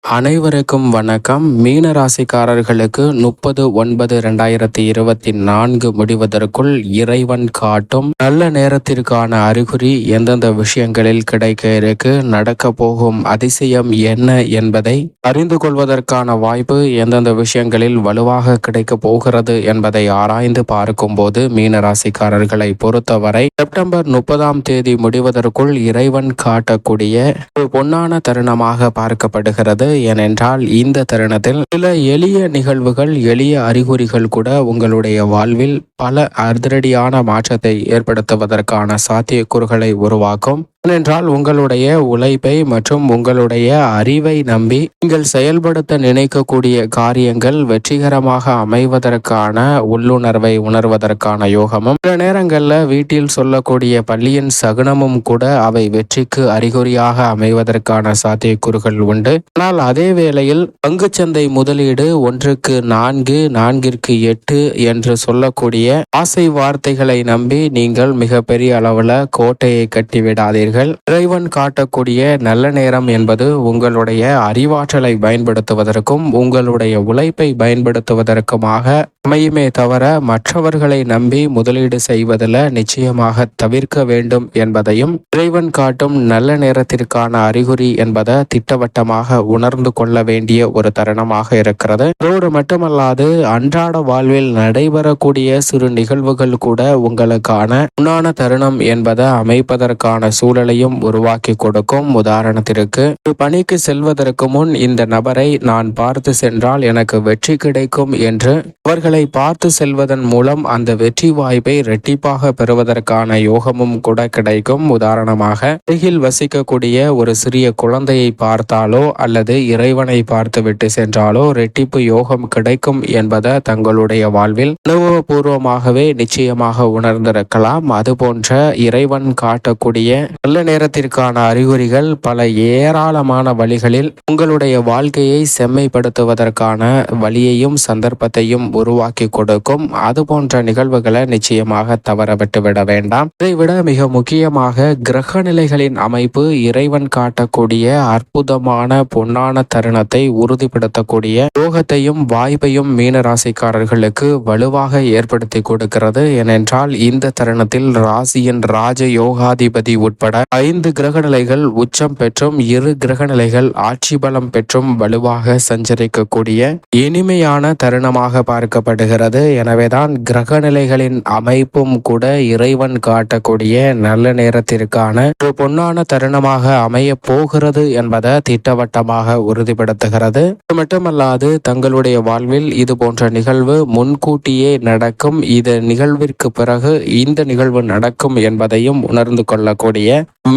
அனைவருக்கும் வணக்கம். மீன ராசிக்காரர்களுக்கு 30/9/2024 முடிவதற்குள் இறைவன் காட்டும் நல்ல நேரத்திற்கான அறிகுறி எந்தெந்த விஷயங்களில் கிடைக்க இருக்கு, நடக்க போகும் அதிசயம் என்ன என்பதை அறிந்து கொள்வதற்கான வாய்ப்பு எந்தெந்த விஷயங்களில் வலுவாக கிடைக்க போகிறது என்பதை ஆராய்ந்து பார்க்கும்போது மீன ராசிக்காரர்களை பொறுத்தவரை செப்டம்பர் 30 முடிவதற்குள் இறைவன் காட்டக்கூடிய ஒரு பொன்னான தருணமாக பார்க்கப்படுகிறது. ஏனென்றால் இந்த தருணத்தில் சில எளிய நிகழ்வுகள், எளிய அறிகுறிகள் கூட உங்களுடைய வாழ்வில் பல அதிரடியான மாற்றத்தை ஏற்படுத்துவதற்கான சாத்தியக்கூறுகளை உருவாக்கும். ஏனென்றால் உங்களுடைய உழைப்பை மற்றும் உங்களுடைய அறிவை நம்பி நீங்கள் செயல்படுத்த நினைக்கக்கூடிய காரியங்கள் வெற்றிகரமாக அமைவதற்கான உள்ளுணர்வை உணர்வதற்கான யோகமும், சில நேரங்களில் வீட்டில் சொல்லக்கூடிய பள்ளியின் சகுனமும் கூட அவை வெற்றிக்கு அறிகுறியாக அமைவதற்கான சாத்தியக்கூறுகள் உண்டு. ஆனால் அதே வேளையில் பங்குச்சந்தை முதலீடு 1க்கு 4, 4ற்கு 8 என்று சொல்லக்கூடிய ஆசை வார்த்தைகளை நம்பி நீங்கள் மிகப்பெரிய அளவில் கோட்டையை கட்டிவிடாதீர்கள். இறைவன் காட்டக்கூடிய நல்ல நேரம் என்பது உங்களுடைய அறிவாற்றலை பயன்படுத்துவதற்கும் உங்களுடைய உழைப்பை பயன்படுத்துவதற்குமாக அமையுமே தவிர மற்றவர்களை நம்பி முதலீடு செய்வதில் நிச்சயமாக தவிர்க்க வேண்டும் என்பதையும் இறைவன் காட்டும் நல்ல நேரத்திற்கான அறிகுறி என்பதை திட்டவட்டமாக உணர்ந்து கொள்ள வேண்டிய ஒரு தருணமாக இருக்கிறது. அதோடு மட்டுமல்லாது அன்றாட வாழ்வில் நடைபெறக்கூடிய சிறு நிகழ்வுகள் கூட உங்களுக்கான முன்னான தருணம் என்பதை அமைப்பதற்கான சூழலையும் உருவாக்கி கொடுக்கும். உதாரணத்திற்கு, ஒரு பணிக்கு செல்வதற்கு முன் இந்த நபரை நான் பார்த்து சென்றால் எனக்கு வெற்றி கிடைக்கும் என்று அவர்களை பார்த்து செல்வதன் மூலம் அந்த வெற்றி வாய்ப்பை இரட்டிப்பாக பெறுவதற்கான யோகமும் கூட கிடைக்கும். உதாரணமாக, அருகில் வசிக்கக்கூடிய ஒரு சிறிய குழந்தையை பார்த்தாலோ அல்லது இறைவனை பார்த்துவிட்டு சென்றாலோ இரட்டிப்பு யோகம் கிடைக்கும் என்பதை தங்களுடைய வாழ்வில் அனுபவபூர்வமாகவே நிச்சயமாக உணர்ந்திருக்கலாம். அதுபோன்ற இறைவன் காட்டக்கூடிய நல்ல நேரத்திற்கான அறிகுறிகள் பல ஏராளமான வழிகளில் உங்களுடைய வாழ்க்கையை செம்மைப்படுத்துவதற்கான வழியையும் சந்தர்ப்பத்தையும் உருவாக்கி கொடுக்கும். அது போன்ற நிகழ்வுகளை நிச்சயமாக தவற விட்டுவிட வேண்டாம். இதைவிட மிக முக்கியமாக கிரக நிலைகளின் அமைப்பு இறைவன் காட்டக்கூடிய அற்புதமான பொன்னான தருணத்தை உறுதிப்படுத்தக்கூடிய யோகத்தையும் வாய்ப்பையும் மீன ராசிக்காரர்களுக்கு வலுவாக ஏற்படுத்தி கொடுக்கிறது. ஏனென்றால் இந்த தருணத்தில் ராசியின் ராஜ யோகாதிபதி உட்பட 5 கிரகநிலைகள் உச்சம் பெற்றும் 2 கிரகநிலைகள் ஆட்சி பலம் பெற்றும் வலுவாக சஞ்சரிக்கக்கூடிய இனிமையான தருணமாக பார்க்கப்படுகிறது. எனவேதான் கிரகநிலைகளின் அமைப்பும் கூட இறைவன் காட்டக்கூடிய நல்ல நேரத்திற்கான ஒரு பொன்னான தருணமாக அமைய போகிறது என்பதை திட்டவட்டமாக உறுதிப்படுத்துகிறது. அது மட்டுமல்லாது தங்களுடைய வாழ்வில் இது போன்ற நிகழ்வு முன்கூட்டியே நடக்கும், இது நிகழ்விற்கு பிறகு இந்த நிகழ்வு நடக்கும் என்பதையும் உணர்ந்து கொள்ளக்கூடிய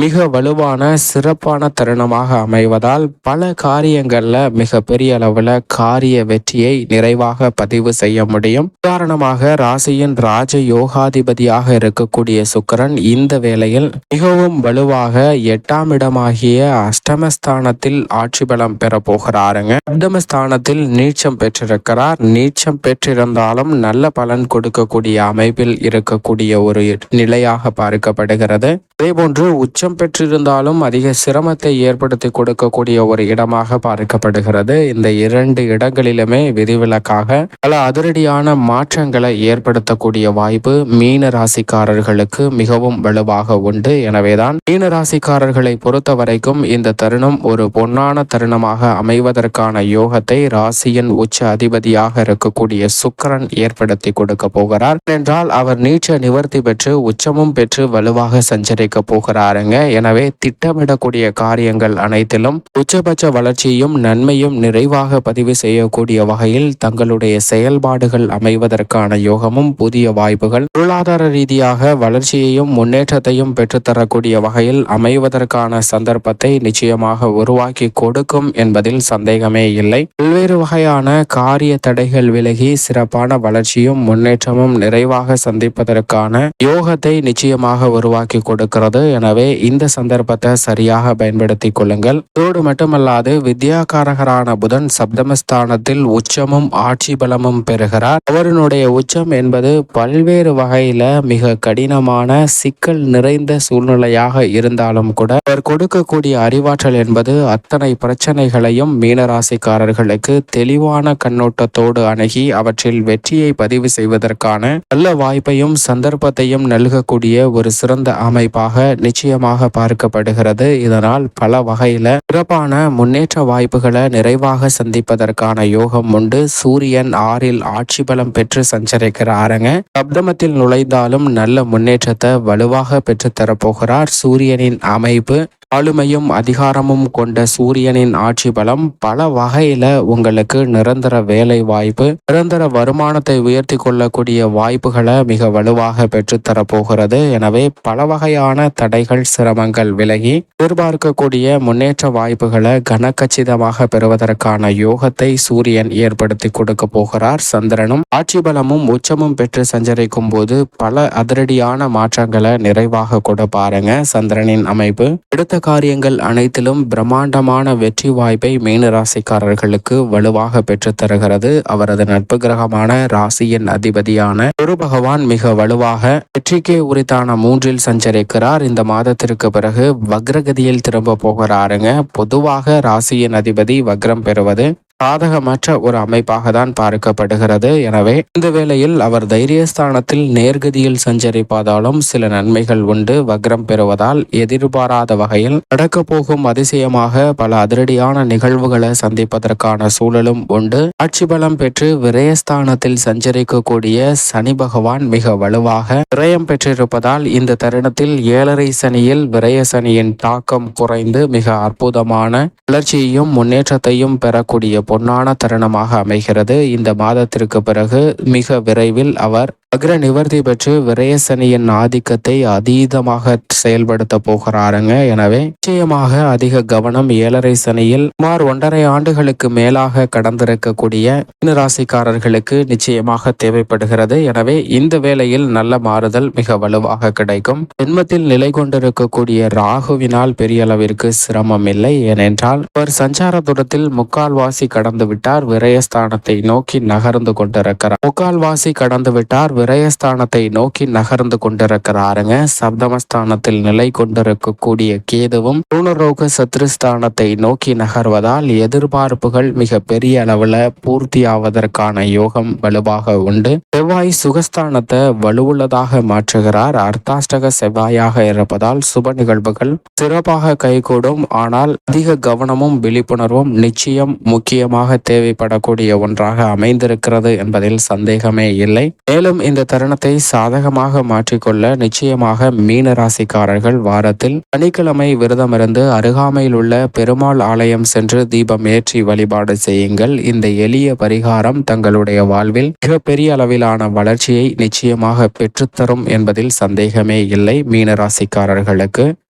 மிக வலுவான சிறப்பான தருணமாக அமைவதால் பல காரியங்கள்ல மிக பெரிய அளவுல காரிய வெற்றியை நிறைவாக பதிவு செய்ய முடியும். உதாரணமாக, ராசியின் ராஜ யோகாதிபதியாக இருக்கக்கூடிய சுக்கிரன் இந்த வேளையில் மிகவும் வலுவாக 8ஆம் இடமாகிய அஷ்டமஸ்தானத்தில் ஆட்சி பலம் பெற போகிறாருங்க. அஷ்டமஸ்தானத்தில் நீச்சம் பெற்றிருக்கிறார். நீச்சம் பெற்றிருந்தாலும் நல்ல பலன் கொடுக்கக்கூடிய அமைப்பில் இருக்கக்கூடிய ஒரு நிலையாக பார்க்கப்படுகிறது. அதேபோன்று உச்சம் பெற்றிருந்தாலும் அதிக சிரமத்தை ஏற்படுத்தி கொடுக்கக்கூடிய ஒரு இடமாக பார்க்கப்படுகிறது. இந்த 2 இடங்களிலுமே விதிவிலக்காக பல அதிரடியான மாற்றங்களை ஏற்படுத்தக்கூடிய வாய்ப்பு மீன ராசிக்காரர்களுக்கு மிகவும் வலுவாக உண்டு. எனவேதான் மீன ராசிக்காரர்களை பொறுத்த வரைக்கும் இந்த தருணம் ஒரு பொன்னான தருணமாக அமைவதற்கான யோகத்தை ராசியின் உச்ச அதிபதியாக இருக்கக்கூடிய சுக்கிரன் ஏற்படுத்தி கொடுக்க போகிறார். என்றால் அவர் நீச்ச நிவர்த்தி பெற்று உச்சமும் பெற்று வலுவாக சஞ்சரிக்க போகிறாருங்க. எனவே திட்டமிடக்கூடிய காரியங்கள் அனைத்திலும் உச்சபட்ச வளர்ச்சியும் நன்மையும் நிறைவாக பதிவு செய்யக்கூடிய வகையில் தங்களுடைய செயல்பாடுகள் அமைவதற்கான யோகமும் புதிய வாய்ப்புகள் பொருளாதார ரீதியாக வளர்ச்சியையும் முன்னேற்றத்தையும் பெற்றுத்தரக்கூடிய வகையில் அமைவதற்கான சந்தர்ப்பத்தை நிச்சயமாக உருவாக்கி கொடுக்கும் என்பதில் சந்தேகமே இல்லை. பல்வேறு வகையான காரிய தடைகள் விலகி சிறப்பான வளர்ச்சியும் முன்னேற்றமும் அதிர்ஷ்டமும் நிறைவாக சந்திப்பதற்கான யோகத்தை நிச்சயமாக உருவாக்கி கொடுக்கிறது. எனவே இந்த சந்தர்ப்பத்தை சரியாக பயன்படுத்திக் கொள்ளுங்கள். இதோடு மட்டுமல்லாது வித்யாகாரகரான புதன் சப்தமஸ்தானத்தில் உச்சமும் ஆட்சி பலமும் பெறுகிறார். அவருடைய உச்சம் என்பது பல்வேறு வகையில மிக கடினமான சிக்கல் நிறைந்த சூழ்நிலையாக இருந்தாலும் கூட அவர் கொடுக்கக்கூடிய அறிவாற்றல் என்பது அத்தனை பிரச்சனைகளையும் மீனராசிக்காரர்களுக்கு தெளிவான கண்ணோட்டத்தோடு அணுகி அவற்றில் வெற்றியை பதிவு செய்வதற்கான நல்ல வாய்ப்பையும் சந்தர்ப்பத்தையும் நல்கக்கூடிய ஒரு சிறந்த அமைப்பாக நிச்சயமாக பார்க்கப்படுகிறது. இதனால் பல வகையில சிறப்பான முன்னேற்ற வாய்ப்புகளை நிறைவாக சந்திப்பதற்கான யோகம் உண்டு. சூரியன் 6இல் ஆட்சி பலம் பெற்று சஞ்சரிக்கிறாருங்க. சப்தமத்தில் நுழைந்தாலும் நல்ல முன்னேற்றத்தை வலுவாக பெற்று தரப்போகிறார். சூரியனின் அமைப்பு ஆளுமையும் அதிகாரமும் கொண்ட சூரியனின் ஆட்சி பலம் பல வகையில உங்களுக்கு நிரந்தர வேலை வாய்ப்பு, நிரந்தர வருமானத்தை உயர்த்தி கொள்ளக்கூடிய வாய்ப்புகளை மிக வலுவாக பெற்றுத்தரப்போகிறது. எனவே பல வகையான தடைகள் சிரமங்கள் விலகி எதிர்பார்க்கக்கூடிய முன்னேற்ற வாய்ப்புகளை கனக்கச்சிதமாக பெறுவதற்கான யோகத்தை சூரியன் ஏற்படுத்தி கொடுக்க போகிறார். சந்திரனும் ஆட்சி பலமும் உச்சமும் பெற்று சஞ்சரிக்கும் போது பல அதிரடியான மாற்றங்களை நிறைவாக கொடுப்பாருங்க. சந்திரனின் அமைப்பு எடுத்த காரியங்கள் அனைத்திலும் பிரம்மாண்டமான வெற்றி வாய்ப்பை மீனராசிக்காரர்களுக்கு வலுவாக பெற்றுத் தருகிறது. அவரது நட்பு கிரகமான ராசியின் அதிபதியான குரு பகவான் மிக வலுவாக வெற்றிக்கே உரித்தான 3இல் சஞ்சரிக்கிறார். இந்த மாதத்திற்கு பிறகு வக்ரகதியில் திரும்ப போகிறாருங்க. பொதுவாக ராசியின் அதிபதி வக்ரம் பெறுவது சாதகமற்ற ஒரு அமைப்பாக தான் பார்க்கப்படுகிறது. எனவே இந்த வேளையில் அவர் தைரியஸ்தானத்தில் நேர்கதியில் சஞ்சரிப்பதாலும் சில நன்மைகள் உண்டு. வக்ரம் பெறுவதால் எதிர்பாராத வகையில் நடக்க போகும் அதிசயமாக பல அதிரடியான நிகழ்வுகளை சந்திப்பதற்கான சூழலும் உண்டு. ஆட்சி பலம் பெற்று விரயஸ்தானத்தில் சஞ்சரிக்கக்கூடிய சனி பகவான் மிக வலுவாக விரயம் பெற்றிருப்பதால் இந்த தருணத்தில் 7.5 சனியில் விரய சனியின் தாக்கம் குறைந்து மிக அற்புதமான வளர்ச்சியையும் முன்னேற்றத்தையும் பெறக்கூடிய பொன்னான தருணமாக அமைகிறது. இந்த மாதத்திற்கு பிறகு மிக விரைவில் அவர் அக்ர நிவர்த்தி பெற்று விரயசனியின் ஆதிக்கத்தை அதீதமாக செயல்படுத்த போகிறாருங்க. எனவே நிச்சயமாக அதிக கவனம் 7.5 சனியில் சுமார் 1.5 ஆண்டுகளுக்கு மேலாக கடந்திருக்கக்கூடிய மீனராசிக்காரர்களுக்கு நிச்சயமாக தேவைப்படுகிறது. எனவே இந்த வேளையில் நல்ல மாறுதல் மிக வலுவாக கிடைக்கும். ஜென்மத்தில் நிலை கொண்டிருக்கக்கூடிய ராகுவினால் பெரிய அளவிற்கு சிரமம் இல்லை. ஏனென்றால் அவர் சஞ்சார தூரத்தில் முக்கால்வாசி கடந்து விட்டார். விரயஸ்தானத்தை நோக்கி நகர்ந்து கொண்டிருக்கிறார். முக்கால்வாசி கடந்து விட்டார். விரயஸ்தானத்தை நோக்கி நகர்ந்து கொண்டிருக்கிறாருங்க. சப்தமஸ்தானத்தில் நிலை கொண்டிருக்கக்கூடிய கேதுவும் ருணரோக சத்ருஸ்தானத்தை நோக்கி நகர்வதால் எதிர்பார்ப்புகள் மிக பெரிய அளவுல பூர்த்தி ஆவதற்கான யோகம் வலுவாக உண்டு. செவ்வாய் சுகஸ்தானத்தை வலுவுள்ளதாக மாற்றுகிறார். அர்த்தாஷ்டக செவ்வாயாக இருப்பதால் சுப நிகழ்வுகள் சிறப்பாக கைகூடும். ஆனால் அதிக கவனமும் விழிப்புணர்வும் நிச்சயம் முக்கியமாக தேவைப்படக்கூடிய ஒன்றாக அமைந்திருக்கிறது என்பதில் சந்தேகமே இல்லை. மேலும் இந்த தருணத்தை சாதகமாக மாற்றிக்கொள்ள நிச்சயமாக மீன ராசிக்காரர்கள் வாரத்தில் சனிக்கிழமை விரதமிருந்து அருகாமையில் உள்ள பெருமாள் ஆலயம் சென்று தீபம் ஏற்றி வழிபாடு செய்யுங்கள். இந்த எளிய பரிகாரம் தங்களுடைய வாழ்வில் மிகப்பெரிய அளவிலான வளர்ச்சியை நிச்சயமாக பெற்றுத்தரும் என்பதில் சந்தேகமே இல்லை. மீன ராசிக்காரர்களுக்கு